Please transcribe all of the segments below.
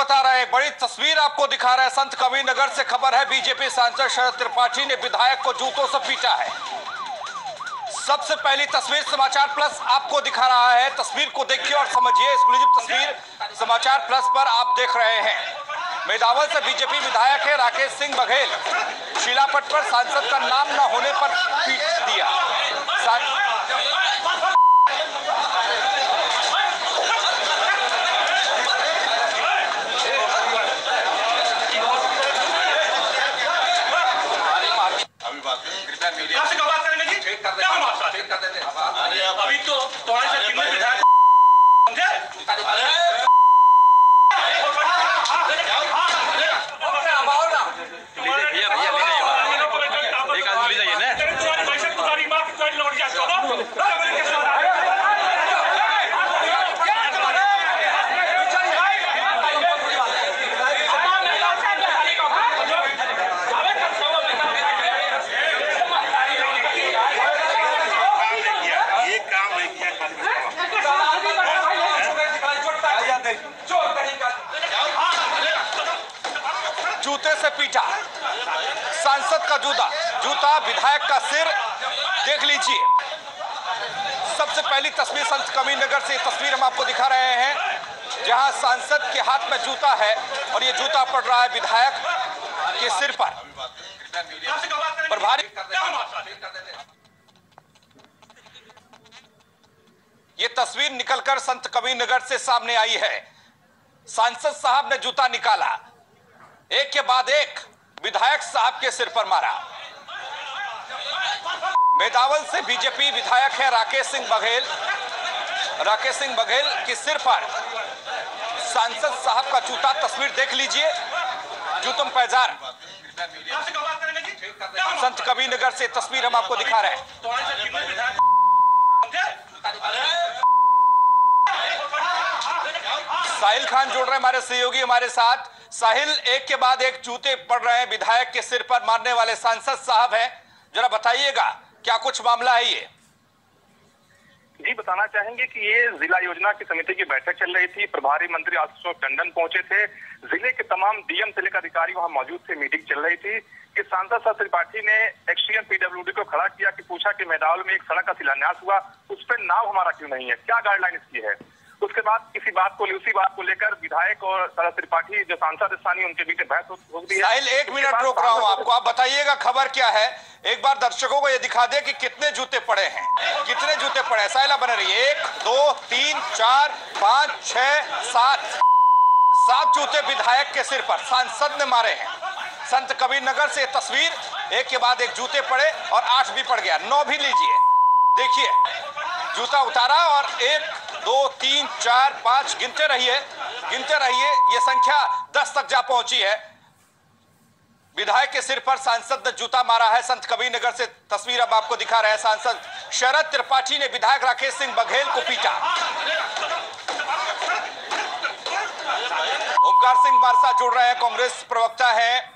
बता रहे हैं, एक बड़ी तस्वीर आपको दिखा रहे हैं। संत कबीरनगर से खबर है, बीजेपी सांसद शरद त्रिपाठी ने विधायक को जूतों से पीटा है। सबसे पहली तस्वीर समाचार प्लस आपको दिखा रहा है। तस्वीर को देखिए और समझिए। एक्सक्लूसिव तस्वीर समाचार प्लस पर आप देख रहे हैं। मेदावल से बीजेपी विधायक है राकेश सिंह बघेल, शिलापट पर सांसद का नाम न होने पर पीट दिया। अभी तो तुम्हारे साथ कितने विधायक समझे? एक आदमी ले जाइए जूते से पीटा सांसद का जूता विधायक का सिर देख लीजिए। सबसे पहली तस्वीर संत कबीरनगर से तस्वीर हम आपको दिखा रहे हैं, जहां सांसद के हाथ में जूता है और ये जूता पड़ रहा है विधायक के सिर पर। प्रभारी ये तस्वीर निकलकर संत कबीरनगर से सामने आई है। सांसद साहब ने जूता निकाला, एक के बाद एक विधायक साहब के सिर पर मारा। मेदावल से बीजेपी विधायक है राकेश सिंह बघेल के सिर पर सांसद साहब का जूता। तस्वीर देख लीजिए। जूतम पैजार संत कबीरनगर से तस्वीर हम आपको दिखा रहे हैं। साहिल खान जुड़ रहे हैं हमारे सहयोगी हमारे साथ। साहिल, एक के बाद एक जूते पड़ रहे हैं विधायक के सिर पर, मारने वाले सांसद साहब हैं, जरा बताइएगा क्या कुछ मामला है ये? जी, बताना चाहेंगे कि ये जिला योजना की समिति की बैठक चल रही थी। प्रभारी मंत्री आशुतोष टंडन पहुंचे थे। जिले के तमाम डीएम से लेकर अधिकारी वहां मौजूद थे। मीटिंग चल रही थी कि सांसद शरद त्रिपाठी ने एक्सटीएम पीडब्ल्यूडी को खड़ा किया कि पूछा कि मेदावल में एक सड़क का शिलान्यास हुआ, उस पर नाम हमारा क्यों नहीं है, क्या गाइडलाइन इसकी है। उसके बाद उसी बात को लेकर विधायक और शरद त्रिपाठी जो सांसद स्थानीय उनके बीच बहस हो गई। साहिल, एक मिनट रोक रहा हूं आपको, आप बताइएगा खबर क्या है। एक बार दर्शकों को ये दिखा दे कि कितने जूते पड़े हैं, कितने जूते पड़े हैं। साहिल बने रहिए। 1 2 3 4 5 6 7 जूते विधायक के सिर पर सांसद ने मारे हैं। संत कबीरनगर से तस्वीर, एक के बाद एक जूते पड़े और 8 भी पड़ गया, 9 भी लीजिए। देखिए, जूता उतारा और 1 2 3 4 5 गिनते रहिए। ये संख्या 10 तक जा पहुंची है। विधायक के सिर पर सांसद ने जूता मारा है। संत कबीरनगर से तस्वीर अब आपको दिखा रहे हैं। सांसद शरद त्रिपाठी ने विधायक राकेश सिंह बघेल को पीटा। ओमकार सिंह बारसा जुड़ रहे हैं, कांग्रेस प्रवक्ता है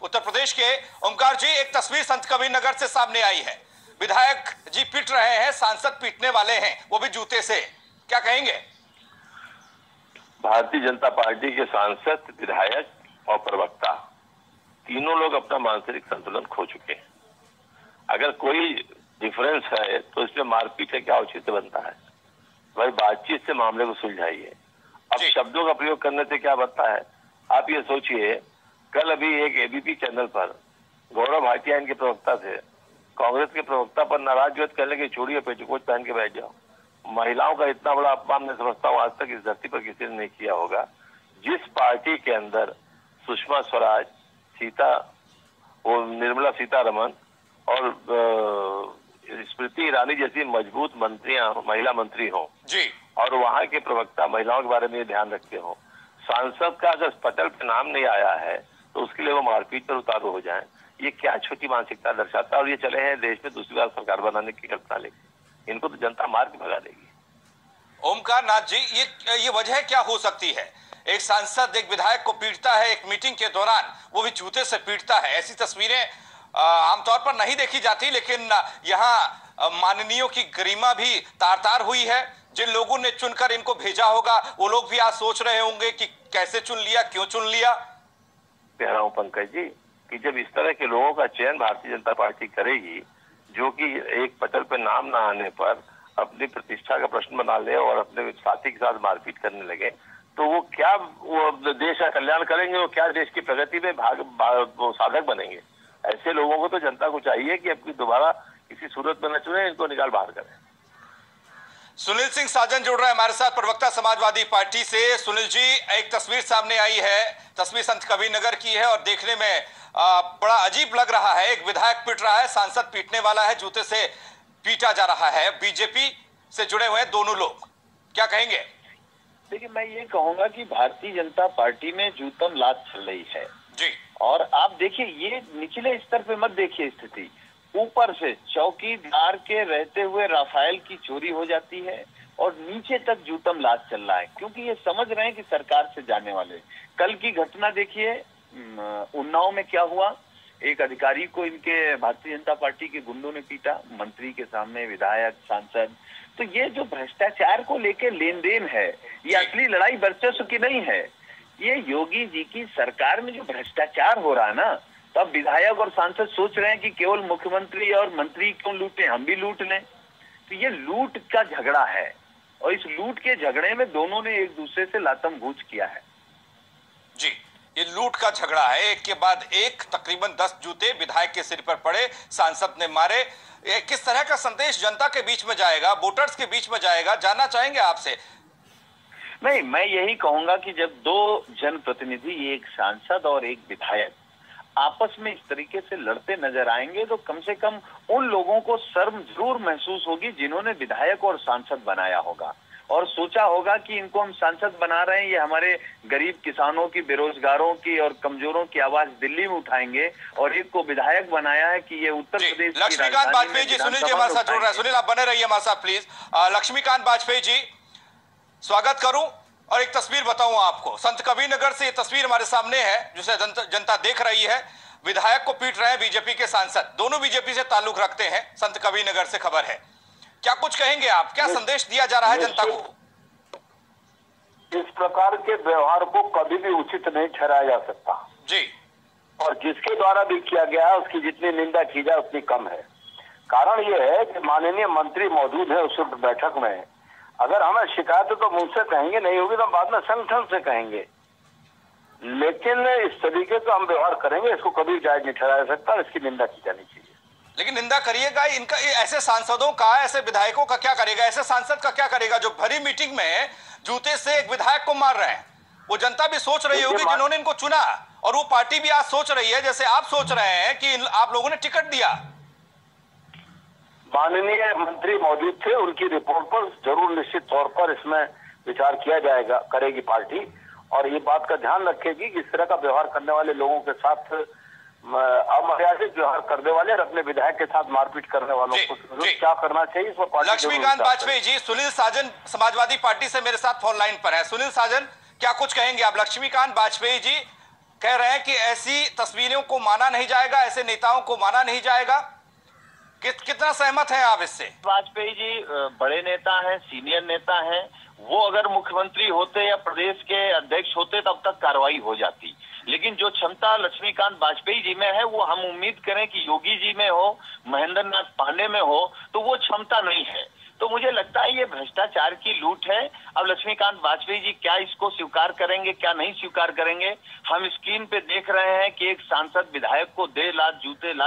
उत्तर प्रदेश के। ओमकार जी, एक तस्वीर संत कबीरनगर से सामने आई है, विधायक जी पीट रहे हैं, सांसद पीटने वाले हैं, वो भी जूते से, क्या कहेंगे? भारतीय जनता पार्टी के सांसद, विधायक और प्रवक्ता तीनों लोग अपना मानसिक संतुलन खो चुके हैं। अगर कोई डिफरेंस है तो इसमें मारपीट का क्या औचित्य बनता है? भाई, बातचीत से मामले को सुलझाइए। अब शब्दों का प्रयोग करने से क्या बनता है? आप ये सोचिए, कल अभी एक एबीपी चैनल पर गौरव भाटिया इनके प्रवक्ता थे, कांग्रेस के प्रवक्ता पर नाराज व्यक्त करने की चूड़ी और पेटीकोट पहन के बैठ जाओ। महिलाओं का इतना बड़ा अपमान मैं समझता हूँ आज तक इस धरती पर किसी ने नहीं किया होगा। जिस पार्टी के अंदर सुषमा स्वराज, निर्मला सीतारमन और स्मृति ईरानी जैसी मजबूत महिला मंत्री हो जी, और वहां के प्रवक्ता महिलाओं के बारे में ध्यान रखते हो, सांसद का अगर पटल पे नाम नहीं आया है तो उसके लिए वो मारपीट पर उतारू हो जाए, ये क्या छोटी मानसिकता दर्शाता है। और ये चले हैं देश में दूसरी बार सरकार बनाने की कल्पना लेके, इनको तो जनता मार के भगा देगी। ओमकार नाथ जी, ये वजह क्या हो सकती है? एक सांसद एक विधायक को पीटता है एक मीटिंग के दौरान, वो भी जूते से पीटता है। ऐसी तस्वीरें आमतौर पर नहीं देखी जाती, लेकिन यहाँ माननीयों की गरिमा भी तार-तार हुई है। जिन लोगों ने चुनकर इनको भेजा होगा वो लोग भी आज सोच रहे होंगे कि कैसे चुन लिया, क्यों चुन लिया। कह रहा हूं पंकज जी कि जब इस तरह के लोगों का चयन भारतीय जनता पार्टी करेगी जो कि एक पटल पे नाम ना आने पर अपनी प्रतिष्ठा का प्रश्न बना ले और अपने साथी के साथ मारपीट करने लगे, तो वो क्या वो देश का कल्याण करेंगे, वो क्या देश की प्रगति में वो साधक बनेंगे। ऐसे लोगों को तो जनता को चाहिए कि अपनी दोबारा किसी सूरत में न चुने, इनको निकाल बाहर करें। सुनील सिंह साजन जुड़ रहे हैं हमारे साथ, प्रवक्ता समाजवादी पार्टी से। सुनील जी, एक तस्वीर सामने आई है, तस्वीर संत कबीरनगर की है और देखने में बड़ा अजीब लग रहा है। एक विधायक पीट रहा है, सांसद पीटने वाला है, जूते से पीटा जा रहा है। बीजेपी से जुड़े हुए हैं दोनों लोग, क्या कहेंगे? देखिए, मैं ये कहूंगा कि भारतीय जनता पार्टी में जूतम लात चल रही है जी। और आप देखिए, ये निचले स्तर पे मत देखिए स्थिति, ऊपर से चौकीदार के रहते हुए राफेल की चोरी हो जाती है और नीचे तक जूतम लात चल रहा है, क्योंकि ये समझ रहे हैं कि सरकार से जाने वाले। कल की घटना देखिए, उन्नाव में क्या हुआ, एक अधिकारी को इनके भारतीय जनता पार्टी के गुंडों ने पीटा, मंत्री के सामने, विधायक, सांसद। तो ये जो भ्रष्टाचार को लेके लेन देन है, ये असली लड़ाई वर्चस्व की नहीं है, ये योगी जी की सरकार में जो भ्रष्टाचार हो रहा है ना, तब विधायक और सांसद सोच रहे हैं कि केवल मुख्यमंत्री और मंत्री क्यों लूटें, हम भी लूट लें। तो ये लूट का झगड़ा है और इस लूट के झगड़े में दोनों ने एक दूसरे से लातम घूंच किया है। जी, ये लूट का झगड़ा है, एक के बाद एक तकरीबन 10 जूते विधायक के सिर पर पड़े, सांसद ने मारे। ये किस तरह का संदेश जनता के बीच में जाएगा, वोटर्स के बीच में जाएगा, जानना चाहेंगे आपसे। नहीं, मैं यही कहूंगा कि जब दो जनप्रतिनिधि, एक सांसद और एक विधायक, आपस में इस तरीके से लड़ते नजर आएंगे तो कम से कम उन लोगों को शर्म जरूर महसूस होगी जिन्होंने विधायक और सांसद बनाया होगा और सोचा होगा कि इनको हम सांसद बना रहे हैं, ये हमारे गरीब किसानों की, बेरोजगारों की और कमजोरों की आवाज दिल्ली में उठाएंगे, और एक को विधायक बनाया है कि ये उत्तर प्रदेश की लक्ष्मीकांत वाजपेयी जी, सुनील जी हमारे साथ जुड़ रहे हैं। सुनील, आप बने रहिए हमारे साथ प्लीज। लक्ष्मीकांत वाजपेयी जी, स्वागत करूं और एक तस्वीर बताऊं आपको। संत कबीरनगर से ये तस्वीर हमारे सामने है जिसे जनता देख रही है। विधायक को पीट रहे हैं बीजेपी के सांसद, दोनों बीजेपी से ताल्लुक रखते हैं। संत कबीरनगर से खबर है, क्या कुछ कहेंगे आप, क्या संदेश दिया जा रहा है जनता को? इस प्रकार के व्यवहार को कभी भी उचित नहीं ठहराया जा सकता जी, और जिसके द्वारा भी किया गया है उसकी जितनी निंदा की जाए उतनी कम है। कारण ये है कि माननीय मंत्री मौजूद है उस बैठक में, अगर हमें शिकायत तो मुझसे कहेंगे, नहीं होगी तो बाद में संगठन से कहेंगे, लेकिन इस तरीके का हम व्यवहार करेंगे, इसको कभी जायज नहीं ठहराया जा सकता, इसकी निंदा की जानी चाहिए। लेकिन निंदा करिएगा इनका, ऐसे सांसदों का, ऐसे विधायकों का क्या करेगा, ऐसे सांसद का क्या करेगा जो भरी मीटिंग में जूते से एक विधायक को मार रहे हैं? वो जनता भी सोच रही होगी जिन्होंने इनको चुना, और वो पार्टी भी आज सोच रही है जैसे आप सोच रहे हैं कि आप लोगों ने टिकट दिया। माननीय मंत्री मौजूद थे, उनकी रिपोर्ट पर जरूर निश्चित तौर पर इसमें विचार किया जाएगा, करेगी पार्टी, और ये बात का ध्यान रखेगी कि इस तरह का व्यवहार करने वाले लोगों के साथ, अमर्यादित व्यवहार करने वाले और अपने विधायक के साथ मारपीट करने वालों को क्या करना चाहिए, इस पर लक्ष्मीकांत वाजपेयी जी, सुनील साजन समाजवादी पार्टी से मेरे साथ फोन लाइन पर है। सुनील साजन, क्या कुछ कहेंगे आप? लक्ष्मीकांत वाजपेयी जी कह रहे हैं कि ऐसी तस्वीरों को माना नहीं जाएगा, ऐसे नेताओं को माना नहीं जाएगा, कितना सहमत है आप इससे? वाजपेयी जी बड़े नेता हैं, सीनियर नेता हैं, वो अगर मुख्यमंत्री होते या प्रदेश के अध्यक्ष होते तब तक कार्रवाई हो जाती, लेकिन जो क्षमता लक्ष्मीकांत वाजपेयी जी में है वो हम उम्मीद करें कि योगी जी में हो, महेंद्र नाथ पांडे में हो, तो वो क्षमता नहीं है। तो मुझे लगता है ये भ्रष्टाचार की लूट है। अब लक्ष्मीकांत वाजपेयी जी क्या इसको स्वीकार करेंगे, क्या नहीं स्वीकार करेंगे? हम स्क्रीन पे देख रहे हैं कि एक सांसद विधायक को लात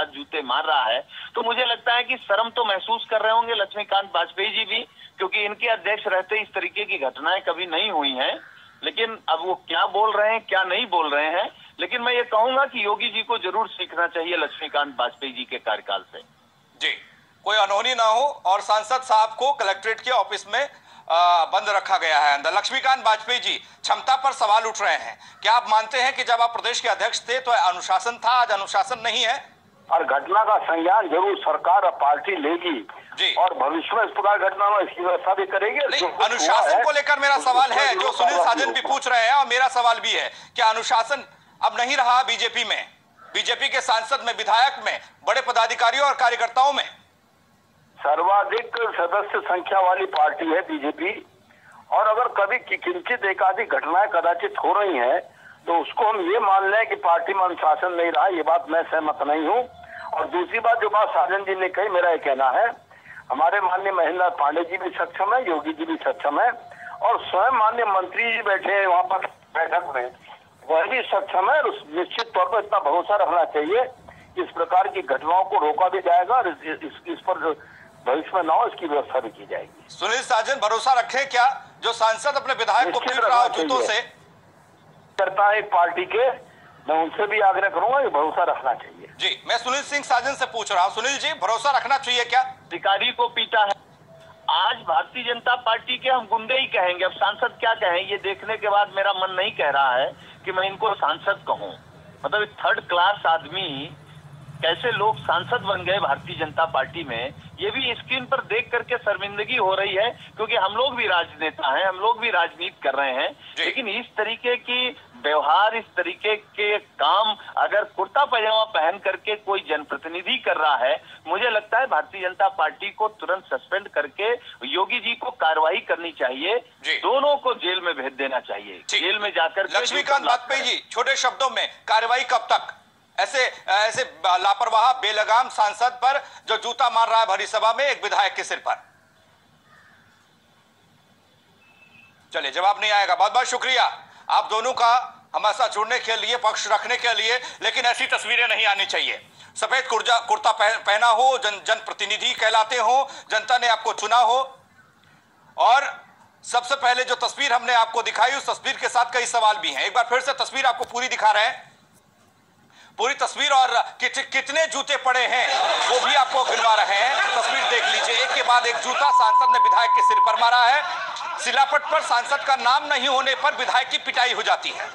जूते मार रहा है, तो मुझे लगता है कि शर्म तो महसूस कर रहे होंगे लक्ष्मीकांत वाजपेयी जी भी, क्योंकि इनके अध्यक्ष रहते इस तरीके की घटनाएं कभी नहीं हुई हैं। लेकिन अब वो क्या बोल रहे हैं, क्या नहीं बोल रहे हैं, लेकिन मैं ये कहूंगा कि योगी जी को जरूर सीखना चाहिए लक्ष्मीकांत वाजपेयी जी के कार्यकाल से। जी, कोई अनहोनी ना हो और सांसद साहब को कलेक्ट्रेट के ऑफिस में बंद रखा गया है अंदर। लक्ष्मीकांत वाजपेयी जी, क्षमता पर सवाल उठ रहे हैं, क्या आप मानते हैं कि जब आप प्रदेश के अध्यक्ष थे तो अनुशासन था, आज अनुशासन नहीं है? और घटना का संज्ञान जरूर सरकार और पार्टी लेगी जी, और भविष्य में इस प्रकार घटना में इसकी व्यवस्था भी करेगी। अनुशासन को लेकर मेरा सवाल है जो सुनील साजन भी पूछ रहे हैं, और मेरा सवाल भी है, क्या अनुशासन अब नहीं रहा बीजेपी में, बीजेपी के सांसद में, विधायक में, बड़े पदाधिकारियों और कार्यकर्ताओं में? सर्वाधिक एक सदस्य संख्या वाली पार्टी है बीजेपी, और अगर कभी किंचित एकाधिक घटनाएं कदाचित हो रही हैं तो उसको हम ये मान लें कि पार्टी में अनुशासन नहीं रहा, ये बात मैं सहमत नहीं हूँ। और दूसरी बात जो बात साजन जी ने कही, मेरा ये कहना है हमारे माननीय महेंद्र पांडे जी भी सक्षम है, योगी जी भी सक्षम है, और स्वयं माननीय मंत्री जी बैठे हैं वहां पर बैठक में, वह भी सक्षम है। और निश्चित तौर पर इतना भरोसा रखना चाहिए, इस प्रकार की घटनाओं को रोका भी जाएगा और इस पर भविष्य में न हो इसकी व्यवस्था भी की जाएगी। सुनील साजन, भरोसा रखें क्या जो सांसद अपने विधायक को पीट रहा हो जूतों से? करता है एक पार्टी के, मैं उनसे भी आग्रह करूंगा कि भरोसा रखना चाहिए। जी, मैं सुनील सिंह साजन से पूछ रहा हूं। सुनील जी, भरोसा रखना चाहिए क्या? अधिकारी को पीटा है। आज भारतीय जनता पार्टी के हम गुंडे ही कहेंगे, अब सांसद क्या कहें, ये देखने के बाद मेरा मन नहीं कह रहा है कि मैं इनको सांसद कहूं। मतलब थर्ड क्लास आदमी कैसे लोग सांसद बन गए भारतीय जनता पार्टी में, ये भी स्क्रीन पर देख करके शर्मिंदगी हो रही है, क्योंकि हम लोग भी राजनेता हैं, हम लोग भी राजनीति कर रहे हैं, लेकिन इस तरीके की व्यवहार, इस तरीके के काम अगर कुर्ता पैजामा पहन करके कोई जनप्रतिनिधि कर रहा है, मुझे लगता है भारतीय जनता पार्टी को तुरंत सस्पेंड करके योगी जी को कार्रवाई करनी चाहिए, दोनों को जेल में भेज देना चाहिए। जेल में जाकर लक्ष्मीकांत वाजपेयी जी, छोटे शब्दों में कार्रवाई कब तक? ऐसे लापरवाह बेलगाम सांसद पर जो जूता मार रहा है भरी सभा में एक विधायक के सिर पर। चलिए, जवाब नहीं आएगा। बहुत बहुत शुक्रिया आप दोनों का हमारे साथ जुड़ने के लिए, पक्ष रखने के लिए। लेकिन ऐसी तस्वीरें नहीं आनी चाहिए। सफेद कुर्ता पहना हो, जनप्रतिनिधि कहलाते हो, जनता ने आपको चुना हो, और सबसे पहले जो तस्वीर हमने आपको दिखाई उस तस्वीर के साथ कई सवाल भी हैं। एक बार फिर से तस्वीर आपको पूरी दिखा रहे हैं, पूरी तस्वीर, और कितने जूते पड़े हैं वो भी आपको गिनवा रहे हैं। तस्वीर देख लीजिए, एक के बाद एक जूता सांसद ने विधायक के सिर पर मारा है। सिलापट पर सांसद का नाम नहीं होने पर विधायक की पिटाई हो जाती है।